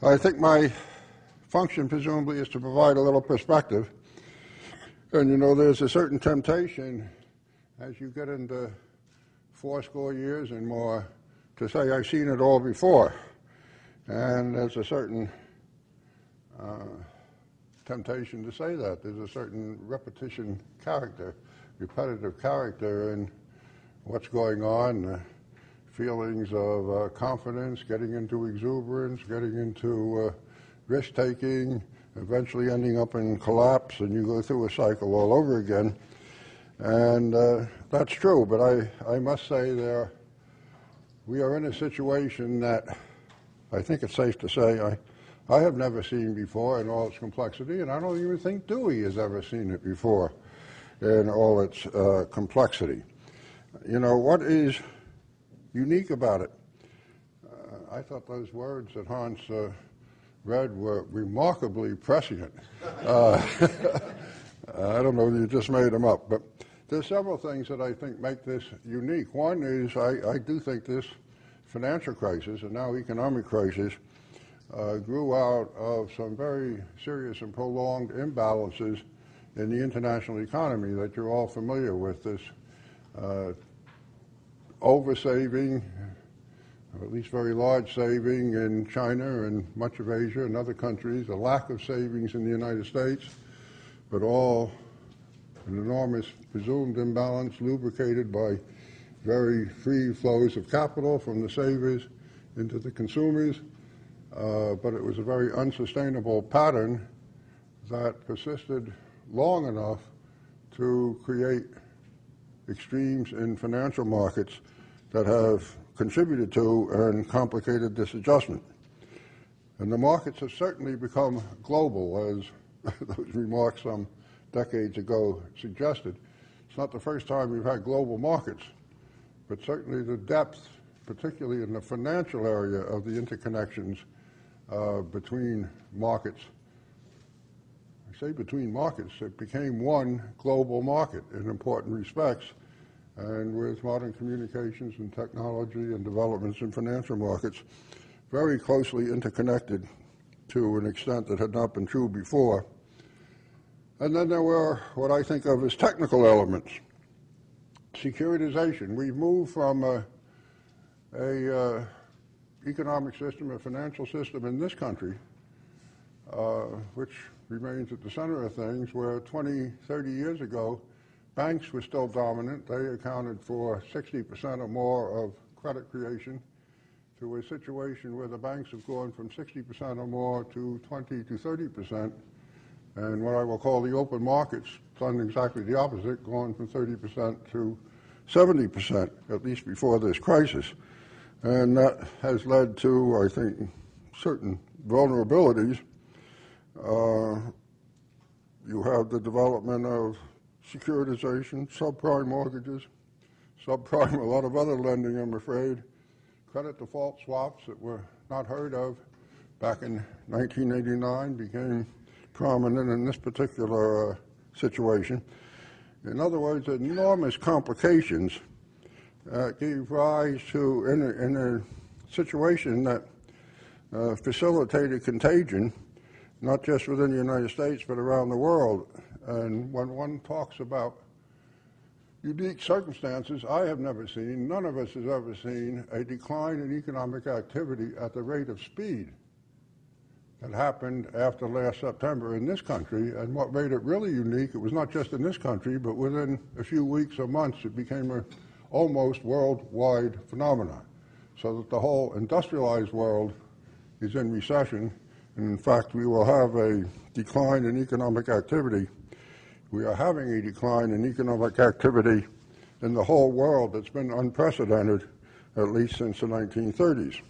I think my function presumably is to provide a little perspective. And there's a certain temptation as you get into 80 years and more to say, I've seen it all before. And there's a certain temptation to say that. There's a certain repetitive character in what's going on, feelings of confidence, getting into exuberance, getting into risk-taking, eventually ending up in collapse, and you go through a cycle all over again. And that's true, but I must say we are in a situation that I think it's safe to say I have never seen before in all its complexity, and I don't even think Dewey has ever seen it before in all its complexity. What is unique about it? I thought those words that Hans read were remarkably prescient. I don't know if you just made them up, but there's several things that I think make this unique. One is I do think this financial crisis and now economic crisis grew out of some very serious and prolonged imbalances in the international economy that you're all familiar with, this over-saving, or at least very large saving in China and much of Asia and other countries, a lack of savings in the United States, but all an enormous presumed imbalance lubricated by very free flows of capital from the savers into the consumers. But it was a very unsustainable pattern that persisted long enough to create extremes in financial markets that have contributed to and complicated this adjustment. And the markets have certainly become global, as those remarks some decades ago suggested. It's not the first time we've had global markets, but certainly the depth, particularly in the financial area, of the interconnections between markets. I say between markets, it became one global market in important respects. And with modern communications and technology and developments in financial markets, very closely interconnected to an extent that had not been true before. And then there were what I think of as technical elements. Securitization. We've moved from a economic system, a financial system in this country, which remains at the center of things, where 20, 30 years ago, banks were still dominant. They accounted for 60% or more of credit creation, to a situation where the banks have gone from 60% or more to 20 to 30%. And what I will call the open markets done exactly the opposite, going from 30% to 70%, at least before this crisis. And that has led to, I think, certain vulnerabilities. You have the development of securitization, subprime mortgages, subprime, a lot of other lending, I'm afraid, credit default swaps that were not heard of back in 1989 became prominent in this particular situation. In other words, enormous complications gave rise to, in a situation that facilitated contagion, not just within the United States, but around the world. And when one talks about unique circumstances, I have never seen, none of us has ever seen, a decline in economic activity at the rate of speed that happened after last September in this country. And what made it really unique, it was not just in this country, but within a few weeks or months, it became an almost worldwide phenomenon, so that the whole industrialized world is in recession. And in fact, we will have a decline in economic activity. We are having a decline in economic activity in the whole world that's been unprecedented, at least since the 1930s.